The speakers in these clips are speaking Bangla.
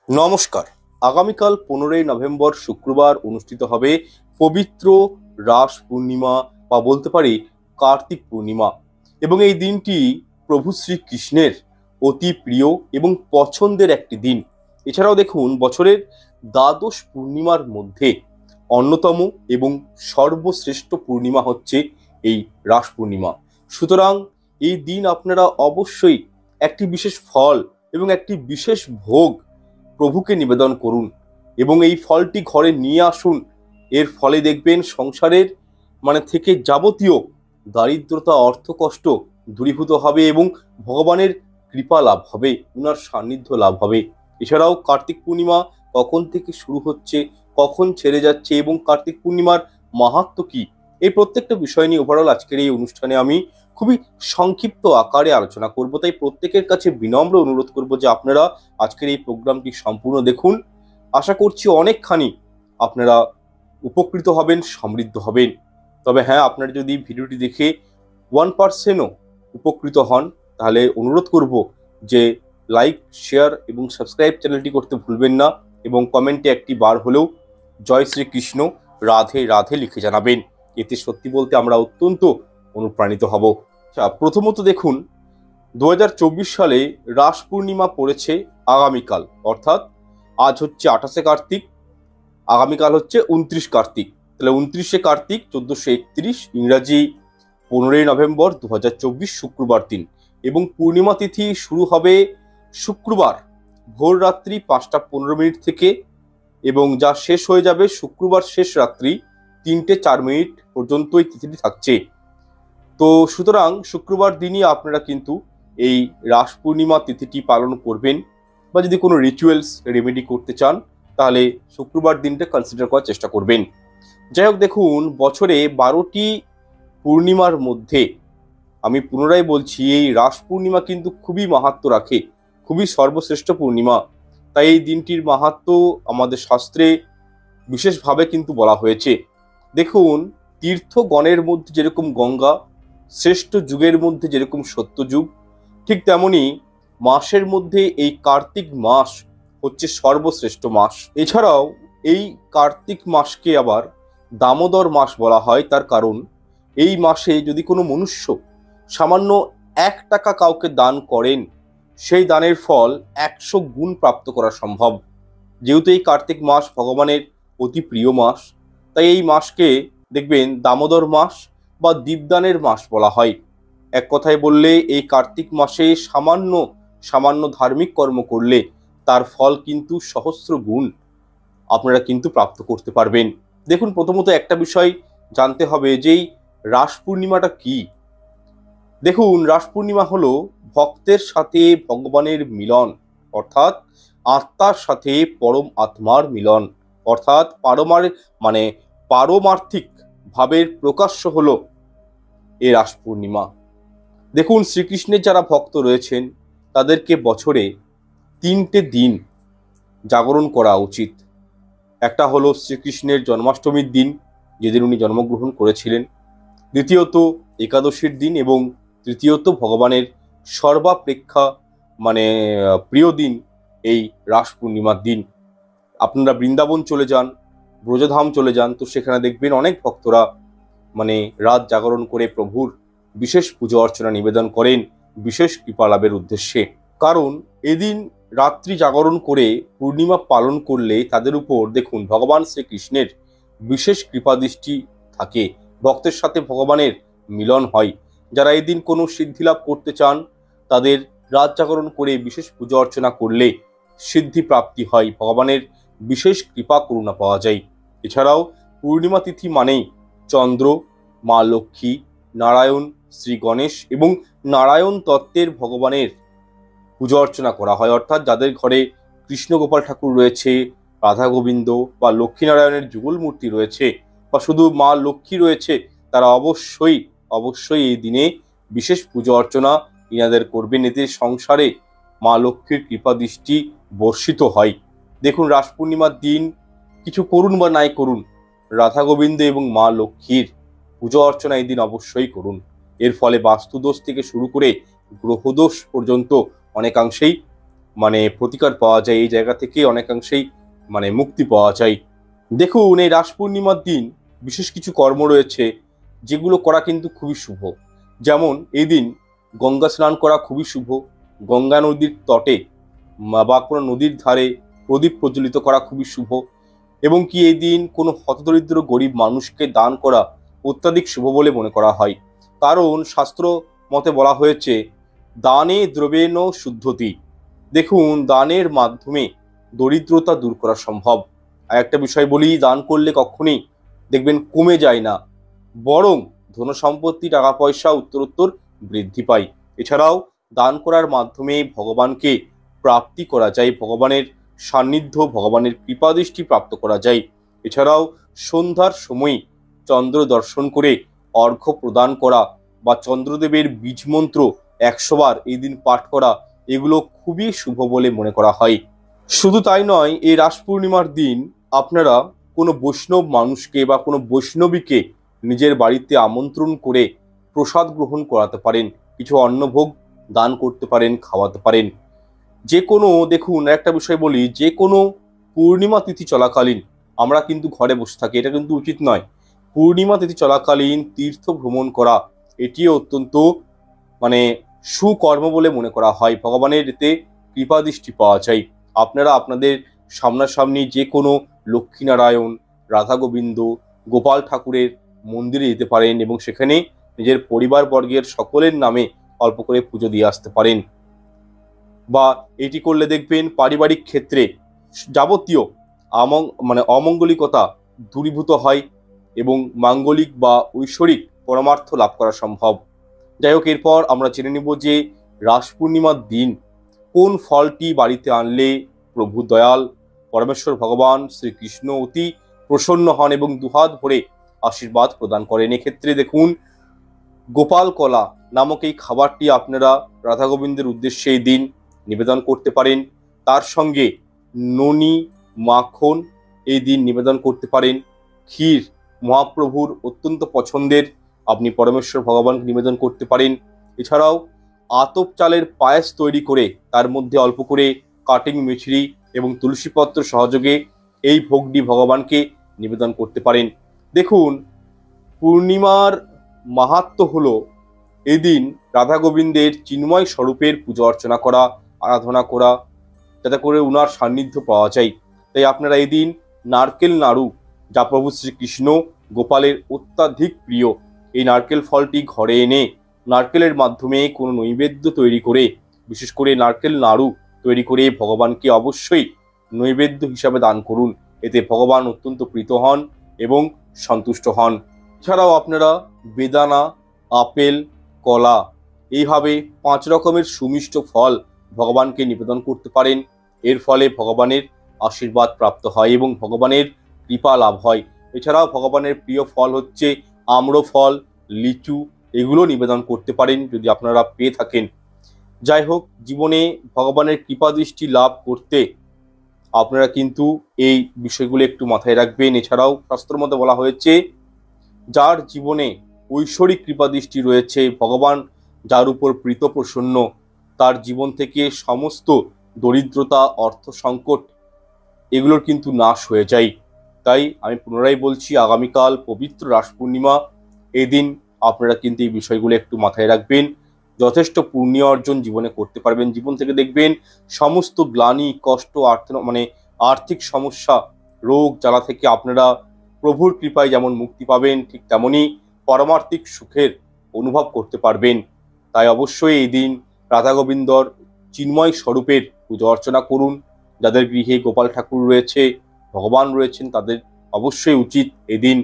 নমস্কার। আগামীকাল 15ই নভেম্বর শুক্রবার অনুষ্ঠিত হবে পবিত্র রাস পূর্ণিমা বা বলতে পারি কার্তিক পূর্ণিমা। এবং এই দিনটি প্রভু শ্রীকৃষ্ণের অতি প্রিয় এবং পছন্দের একটি দিন। এছাড়াও দেখুন, বছরের দ্বাদশ পূর্ণিমার মধ্যে অন্যতম এবং সর্বশ্রেষ্ঠ পূর্ণিমা হচ্ছে এই রাস পূর্ণিমা। সুতরাং এই দিন আপনারা অবশ্যই একটি বিশেষ ফল এবং একটি বিশেষ ভোগ প্রভুকে নিবেদন করুন এবং এই ফলটি ঘরে নিয়ে আসুন। এর ফলে দেখবেন সংসারের থেকে যাবতীয় দারিদ্রতা, অর্থকষ্ট দূরীভূত হবে এবং ভগবানের কৃপা লাভ হবে, উনার সান্নিধ্য লাভ হবে। এছাড়াও কার্তিক পূর্ণিমা কখন থেকে শুরু হচ্ছে, কখন ছেড়ে যাচ্ছে এবং কার্তিক পূর্ণিমার মাহাত্ম্য কি, এই প্রত্যেকটা বিষয় নিয়ে ওভারঅল আজকের এই অনুষ্ঠানে আমি খুবই সংক্ষিপ্ত আকারে আলোচনা করব। তাই প্রত্যেকের কাছে বিনম্র অনুরোধ করব যে আপনারা আজকের এই প্রোগ্রামটি সম্পূর্ণ দেখুন। আশা করছি অনেকখানি আপনারা উপকৃত হবেন, সমৃদ্ধ হবেন। তবে হ্যাঁ, আপনারা যদি ভিডিওটি দেখে 1%ও উপকৃত হন তাহলে অনুরোধ করব যে লাইক, শেয়ার এবং সাবস্ক্রাইব চ্যানেলটি করতে ভুলবেন না এবং কমেন্টে একটি বার হলেও জয় শ্রীকৃষ্ণ, রাধে রাধে লিখে জানাবেন। এতে সত্যি বলতে আমরা অত্যন্ত অনুপ্রাণিত হব। আচ্ছা, প্রথমত দেখুন, 2024 সালে রাস পূর্ণিমা পড়েছে আগামীকাল, অর্থাৎ আজ হচ্ছে 28শে কার্তিক, আগামীকাল হচ্ছে 29 কার্তিক। তাহলে 29শে কার্তিক 1431, ইংরাজি 15ই নভেম্বর 2024 শুক্রবার দিন। এবং পূর্ণিমা তিথি শুরু হবে শুক্রবার ভোর রাত্রি 5টা 15 মিনিট থেকে এবং যা শেষ হয়ে যাবে শুক্রবার শেষ রাত্রি 3টে 4 মিনিট পর্যন্ত এই তিথিটি থাকছে। তো সুতরাং শুক্রবার দিনই আপনারা কিন্তু এই রাস পূর্ণিমা তিথিটি পালন করবেন, বা যদি কোনো রিচুয়ালস রেমেডি করতে চান তাহলে শুক্রবার দিনটা কনসিডার করার চেষ্টা করবেন। যাই হোক, দেখুন, বছরে 12টি পূর্ণিমার মধ্যে আমি পুনরায় বলছি, এই রাস পূর্ণিমা কিন্তু খুবই মাহাত্ম্য রাখে, খুবই সর্বশ্রেষ্ঠ পূর্ণিমা। তাই এই দিনটির মাহাত্ম্য আমাদের শাস্ত্রে বিশেষভাবে কিন্তু বলা হয়েছে। দেখুন, তীর্থগণের মধ্যে যেরকম গঙ্গা, শ্রেষ্ঠ যুগের মধ্যে যেরকম সত্যযুগ, ঠিক তেমনি মাসের মধ্যে এই কার্তিক মাস হচ্ছে সর্বশ্রেষ্ঠ মাস। এছাড়াও এই কার্তিক মাসকে আবার দামোদর মাস বলা হয়। তার কারণ, এই মাসে যদি কোনো মনুষ্য সামান্য 1 টাকা কাউকে দান করেন, সেই দানের ফল 100 গুণ প্রাপ্ত করা সম্ভব। যেহেতু এই কার্তিক মাস ভগবানের অতি প্রিয় মাস, তাই এই মাসকে দেখবেন দামোদর মাস বা দীপদানের মাস বলা হয়। এক কথায় বললে, এই কার্তিক মাসে সামান্য সামান্য ধার্মিক কর্ম করলে তার ফল কিন্তু সহস্র গুণ আপনারা কিন্তু প্রাপ্ত করতে পারবেন। দেখুন, প্রথমত একটা বিষয় জানতে হবে যে এই রাস পূর্ণিমাটা কি। দেখুন, রাস পূর্ণিমা হলো ভক্তের সাথে ভগবানের মিলন, অর্থাৎ আত্মার সাথে পরম আত্মার মিলন, অর্থাৎ পারমার্থিক ভাবের প্রকাশ্য হলো এই রাস পূর্ণিমা। দেখুন, শ্রীকৃষ্ণের যারা ভক্ত রয়েছেন তাদেরকে বছরে 3টে দিন জাগরণ করা উচিত। একটা হলো শ্রীকৃষ্ণের জন্মাষ্টমীর দিন, যেদিন উনি জন্মগ্রহণ করেছিলেন, দ্বিতীয়ত একাদশীর দিন এবং তৃতীয়ত ভগবানের সর্বাপেক্ষা প্রিয় দিন এই রাস পূর্ণিমার দিন। আপনারা বৃন্দাবন চলে যান, ব্রজধাম চলে যান, তো সেখানে দেখবেন অনেক ভক্তরা রাত জাগরণ করে প্রভুর বিশেষ পুজো অর্চনা নিবেদন করেন বিশেষ কৃপা লাভের উদ্দেশ্যে। কারণ এদিন রাত্রি জাগরণ করে পূর্ণিমা পালন করলে তাদের উপর দেখুন ভগবান শ্রীকৃষ্ণের বিশেষ কৃপা দৃষ্টি থাকে, ভক্তের সাথে ভগবানের মিলন হয়। যারা এদিন কোনো সিদ্ধি লাভ করতে চান তাদের রাত জাগরণ করে বিশেষ পুজো অর্চনা করলে সিদ্ধি প্রাপ্তি হয়, ভগবানের বিশেষ কৃপা করুণা পাওয়া যায়। এছাড়াও পূর্ণিমা তিথি মানেই চন্দ্র, মা লক্ষ্মী, নারায়ণ, শ্রী গণেশ এবং নারায়ণ তত্ত্বের ভগবানের পুজো অর্চনা করা হয়। অর্থাৎ যাদের ঘরে কৃষ্ণ গোপাল ঠাকুর রয়েছে, রাধা গোবিন্দ বা লক্ষ্মীনারায়ণের যুগল মূর্তি রয়েছে, বা শুধু মা লক্ষ্মী রয়েছে, তারা অবশ্যই অবশ্যই এই দিনে বিশেষ পুজো অর্চনা ইনাদের করবেন। এতে সংসারে মা লক্ষ্মীর কৃপা দৃষ্টি বর্ষিত হয়। দেখুন, রাস পূর্ণিমার দিন কিছু করুন বা নাই করুন, রাধা গোবিন্দ এবং মা লক্ষ্মীর পুজো অর্চনা এই দিন অবশ্যই করুন। এর ফলে বাস্তুদোষ থেকে শুরু করে গ্রহদোষ পর্যন্ত অনেকাংশেই প্রতিকার পাওয়া যায়, এই জায়গা থেকে অনেকাংশেই মুক্তি পাওয়া যায়। দেখুন, এই রাস পূর্ণিমার দিন বিশেষ কিছু কর্ম রয়েছে যেগুলো করা কিন্তু খুবই শুভ। যেমন এই দিন গঙ্গা স্নান করা খুবই শুভ। গঙ্গা নদীর তটে বা কোনো নদীর ধারে প্রদীপ প্রজ্বলিত করা খুবই শুভ। এবং কি এই দিন কোনো হতদরিদ্র গরিব মানুষকে দান করা অত্যাধিক শুভ বলে মনে করা হয়। কারণ শাস্ত্র মতে বলা হয়েছে, দানে দ্রব্যেণ শুদ্ধতি। দেখুন, দানের মাধ্যমে দরিদ্রতা দূর করা সম্ভব। আর একটা বিষয় বলি, দান করলে কখনোই দেখবেন কমে যায় না, বরং ধন সম্পত্তি, টাকা পয়সা উত্তরোত্তর বৃদ্ধি পায়। এছাড়াও দান করার মাধ্যমে ভগবানকে প্রাপ্তি করা যায়, ভগবানের সান্নিধ্য, ভগবানের কৃপাদৃষ্টি প্রাপ্ত করা যায়। এছাড়াও সন্ধ্যার সময় চন্দ্র দর্শন করে অর্ঘ্য প্রদান করা বা চন্দ্রদেবের বীজ মন্ত্র 100 বার এই দিন পাঠ করা, এগুলো খুবই শুভ বলে মনে করা হয়। শুধু তাই নয়, এই রাস পূর্ণিমার দিন আপনারা কোনো বৈষ্ণব মানুষকে বা কোনো বৈষ্ণবীকে নিজের বাড়িতে আমন্ত্রণ করে প্রসাদ গ্রহণ করাতে পারেন, কিছু অন্নভোগ দান করতে পারেন, খাওয়াতে পারেন। যে কোনো, দেখুন একটা বিষয় বলি, যে কোনো পূর্ণিমা তিথি চলাকালীন আমরা কিন্তু ঘরে বসে থাকি, এটা কিন্তু উচিত নয়। পূর্ণিমা তিথি চলাকালীন তীর্থ ভ্রমণ করা এটিও অত্যন্ত সুকর্ম বলে মনে করা হয়। ভগবানের এতে কৃপাদৃষ্টি পাওয়া যায়। আপনারা আপনাদের সামনাসামনি যে কোনো লক্ষ্মীনারায়ণ, রাধা গোবিন্দ, গোপাল ঠাকুরের মন্দিরে যেতে পারেন এবং সেখানে নিজের পরিবারবর্গের সকলের নামে অল্প করে পুজো দিয়ে আসতে পারেন। বা এটি করলে দেখবেন পারিবারিক ক্ষেত্রে যাবতীয় অমঙ্গলিকতা দূরীভূত হয় এবং মাঙ্গলিক বা ঐশ্বরিক পরমার্থ লাভ করা সম্ভব। যাই হোক, এরপর আমরা জেনে নেব যে রাস পূর্ণিমার দিন কোন ফলটি বাড়িতে আনলে প্রভু দয়াল পরমেশ্বর ভগবান শ্রীকৃষ্ণ অতি প্রসন্ন হন এবং দুহাত ভরে আশীর্বাদ প্রদান করেন। এক্ষেত্রে দেখুন, গোপাল কলা নামক এই খাবারটি আপনারা রাধা গোবিন্দের উদ্দেশ্যে এই দিন নিবেদন করতে পারেন। তার সঙ্গে ননি, মাখন এই দিন নিবেদন করতে পারেন। ক্ষীর মহাপ্রভুর অত্যন্ত পছন্দের, আপনি পরমেশ্বর ভগবানকে নিবেদন করতে পারেন। এছাড়াও আতপ চালের পায়েস তৈরি করে তার মধ্যে অল্প করে কাটিং মিছরি এবং তুলসীপত্র সহযোগে এই ভোগটি ভগবানকে নিবেদন করতে পারেন। দেখুন, পূর্ণিমার মাহাত্ম্য হলো এদিন রাধা গোবিন্দের চিন্ময় স্বরূপের পূজা অর্চনা করা, আরাধনা করা, যাতে করে উনার সান্নিধ্য পাওয়া যায়। তাই আপনারা এদিন নারকেল নাড়ু, যা প্রভু শ্রীকৃষ্ণ গোপালের অত্যাধিক প্রিয়, এই নারকেল ফলটি ঘরে এনে নারকেলের মাধ্যমে কোনো নৈবেদ্য তৈরি করে, বিশেষ করে নারকেল নাড়ু তৈরি করে ভগবানকে অবশ্যই নৈবেদ্য হিসাবে দান করুন। এতে ভগবান অত্যন্ত প্রীত হন এবং সন্তুষ্ট হন। এছাড়াও আপনারা বেদানা, আপেল, কলা এইভাবে 5 রকমের সুমিষ্ট ফল ভগবানকে নিবেদন করতে পারেন। এর ফলে ভগবানের আশীর্বাদ প্রাপ্ত হয় এবং ভগবানের কৃপা লাভ হয়। এছাড়াও ভগবানের প্রিয় ফল হচ্ছে আম্রফল, লিচু, এগুলো নিবেদন করতে পারেন যদি আপনারা পেয়ে থাকেন। যাই হোক, জীবনে ভগবানের কৃপা দৃষ্টি লাভ করতে আপনারা কিন্তু এই বিষয়গুলো একটু মাথায় রাখবেন। এছাড়াও শাস্ত্র মতে বলা হয়েছে, যার জীবনে ঐশ্বরিক কৃপা দৃষ্টি রয়েছে, ভগবান যার উপর প্রীত প্রসন্ন, তার জীবন থেকে সমস্ত দরিদ্রতা, অর্থ সংকট এগুলোর কিন্তু নাশ হয়ে যায়। তাই আমি পুনরায় বলছি, আগামীকাল পবিত্র রাস পূর্ণিমা, এদিন আপনারা কিন্তু এই বিষয়গুলো একটু মাথায় রাখবেন। যথেষ্ট পুণ্য অর্জন জীবনে করতে পারবেন। জীবন থেকে দেখবেন সমস্ত গ্লানি, কষ্ট, আর্থিক সমস্যা, রোগ জ্বালা থেকে আপনারা প্রভুর কৃপায় যেমন মুক্তি পাবেন, ঠিক তেমনই পারমার্থিক সুখের অনুভব করতে পারবেন। তাই অবশ্যই এই দিন রাধা গোবিন্দর চিন্ময় স্বরূপের পূজা অর্চনা করুন। যাদের গৃহে গোপাল ঠাকুর রয়েছে, ভগবান রয়েছেন, তাদের অবশ্যই উচিত এদিন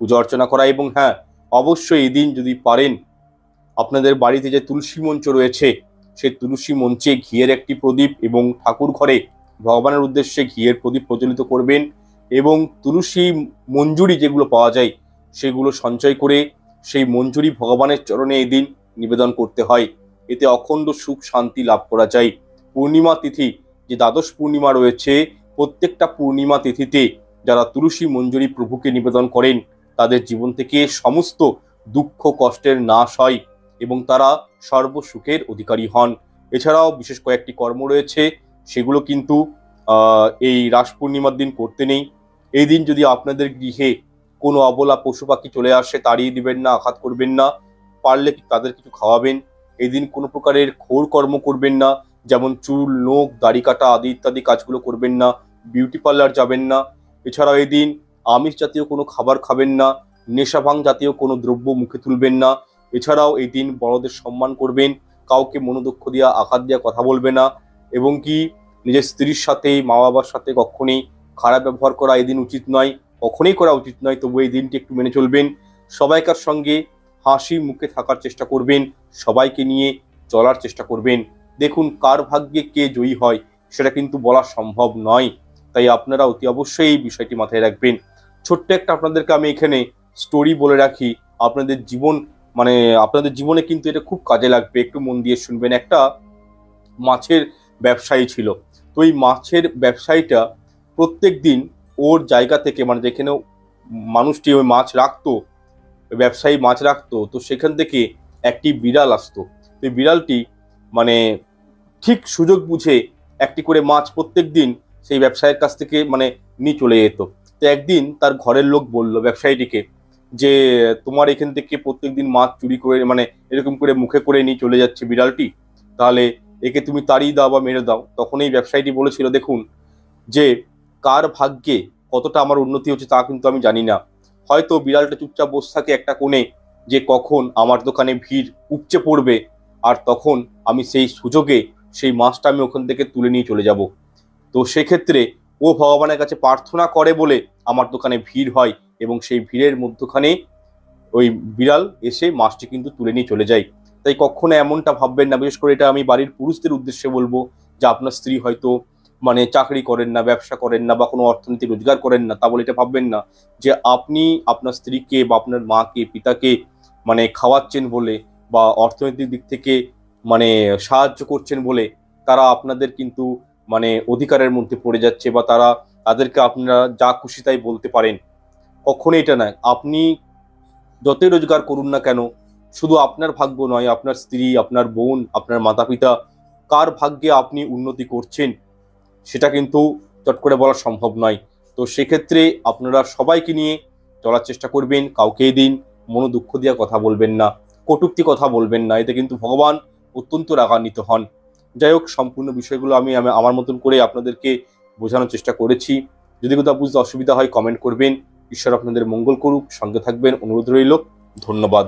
পূজা অর্চনা করা। এবং হ্যাঁ, অবশ্যই এদিন যদি পারেন, আপনাদের বাড়িতে যে তুলসী মঞ্চ রয়েছে, সেই তুলসী মঞ্চে ঘিয়ের একটি প্রদীপ এবং ঠাকুর ঘরে ভগবানের উদ্দেশ্যে ঘিয়ের প্রদীপ প্রজ্বলিত করবেন এবং তুলসী মঞ্জুরি যেগুলো পাওয়া যায় সেগুলো সঞ্চয় করে সেই মঞ্জুরি ভগবানের চরণে এদিন নিবেদন করতে হয়। এতে অখণ্ড সুখ শান্তি লাভ করা যায়। পূর্ণিমা তিথি, যে দ্বাদশ পূর্ণিমা রয়েছে, প্রত্যেকটা পূর্ণিমা তিথিতে যারা তুলসী মঞ্জুরি প্রভুকে নিবেদন করেন, তাদের জীবন থেকে সমস্ত দুঃখ কষ্টের নাশ হয় এবং তারা সর্বসুখের অধিকারী হন। এছাড়াও বিশেষ কয়েকটি কর্ম রয়েছে, সেগুলো কিন্তু এই রাস পূর্ণিমার দিন করতে নেই। এই দিন যদি আপনাদের গৃহে কোনো অবলা পশু পাখি চলে আসে, তাড়িয়ে দিবেন না, আঘাত করবেন না, পারলে তাদের কিছু খাওয়াবেন। এই দিন কোনো প্রকারের ঘোর কর্ম করবেন না, যেমন চুল, নখ, দাড়ি কাটা আদি ইত্যাদি কাজগুলো করবেন না, বিউটি পার্লার যাবেন না। এছাড়াও এই দিন আমিষ জাতীয় কোনো খাবার খাবেন না, নেশাভাং জাতীয় কোনো দ্রব্য মুখে তুলবেন না। এছাড়াও এই দিন বড়দের সম্মান করবেন, কাউকে মনোদুঃখ দিয়া আঘাত দিয়া কথা বলবে না, এবং কি নিজের স্ত্রীর সাথে, মা বাবার সাথে কখনই খারাপ ব্যবহার করা এই দিন উচিত নয়, কখনোই করা উচিত নয়। তবু এই দিনটি একটু মেনে চলবেন। সবাইকার সঙ্গে হাসি মুখে থাকার চেষ্টা করবেন, সবাইকে নিয়ে চলার চেষ্টা করবেন। দেখুন, কার ভাগ্যে কে জয়ী হয় সেটা কিন্তু বলা সম্ভব নয়, তাই আপনারা অতি অবশ্যই এই বিষয়টি মাথায় রাখবেন। ছোট্ট একটা আপনাদেরকে আমি এখানে স্টোরি বলে রাখি, আপনাদের জীবন আপনাদের জীবনে কিন্তু এটা খুব কাজে লাগবে, একটু মন দিয়ে শুনবেন। একটা মাছের ব্যবসায়ী ছিল। তো এই মাছের ব্যবসায়ীটা প্রত্যেক দিন ওর জায়গা থেকে, যেখানে মানুষটি ওই মাছ রাখতো, ব্যবসায়ী মাছ রাখতো, তো সেখান থেকে একটি বিড়াল আসতো। তো এই বিড়ালটি ঠিক সুযোগ বুঝে একটি করে মাছ প্রত্যেক দিন সেই ব্যবসায়ীর কাছ থেকে নিয়ে চলে যেত। তো একদিন তার ঘরের লোক বলল ব্যবসায়ীটিকে যে, তোমার এখান থেকে প্রত্যেকদিন মাছ চুরি করে এরকম করে মুখে করে নিয়ে চলে যাচ্ছে বিড়ালটি, তাহলে একে তুমি তাড়িয়ে দাও বা মেরে দাও। তখন এই ব্যবসায়ীটি বলেছিল, দেখুন, যে কার ভাগ্যে কতটা আমার উন্নতি হচ্ছে তা কিন্তু আমি জানি না। হয়তো বিড়ালটা চুপচাপ বসে থাকে একটা কোণে, যে কখন আমার দোকানে ভিড় উপচে পড়বে, আর তখন আমি সেই সুযোগে সেই মাছটা আমি ওখান থেকে তুলে নিয়ে চলে যাব। তো সেক্ষেত্রে ও ভগবানের কাছে প্রার্থনা করে বলে আমার দোকানে ভিড় হয়, এবং সেই ভিড়ের মধ্যখানে ওই বিড়াল এসে মাছটি কিন্তু তুলে নিয়ে চলে যায়। তাই কখনো এমনটা ভাববেন না। বিশেষ করে এটা আমি বাড়ির পুরুষদের উদ্দেশ্যে বলবো, যে আপনার স্ত্রী হয়তো চাকরি করেন না, ব্যবসা করেন না, বা কোনো অর্থনীতি রোজগার করেন না, তা বলে এটা ভাববেন না যে আপনি আপনার স্ত্রীকে বা আপনার মাকে, পিতাকে খাওয়াচ্ছেন বলে, বা অর্থনৈতিক দিক থেকে সাহায্য করছেন বলে তারা আপনাদের কিন্তু অধিকারের মধ্যে পড়ে যাচ্ছে, বা তাদেরকে আপনারা যা খুশি তাই বলতে পারেন। কখনো এটা নয়। আপনি যতই রোজগার করুন না কেন, শুধু আপনার ভাগ্য নয়, আপনার স্ত্রী, আপনার বোন, আপনার মাতা পিতা, কার ভাগ্যে আপনি উন্নতি করছেন সেটা কিন্তু চট করে বলা সম্ভব নয়। তো সেক্ষেত্রে আপনারা সবাইকে নিয়ে চলার চেষ্টা করবেন। কাউকে এই দিন মনোদুঃখ দিয়ে কথা বলবেন না, কটূক্তি কথা বলবেন না, এতে কিন্তু ভগবান অত্যন্ত রাগান্বিত হন। যাই হোক, সম্পূর্ণ বিষয়গুলো আমি আমার মতন করে আপনাদেরকে বোঝানোর চেষ্টা করেছি। যদি কোথাও বুঝতে অসুবিধা হয় কমেন্ট করবেন। ঈশ্বর আপনাদের মঙ্গল করুক। সঙ্গে থাকবেন অনুরোধ রইল। ধন্যবাদ।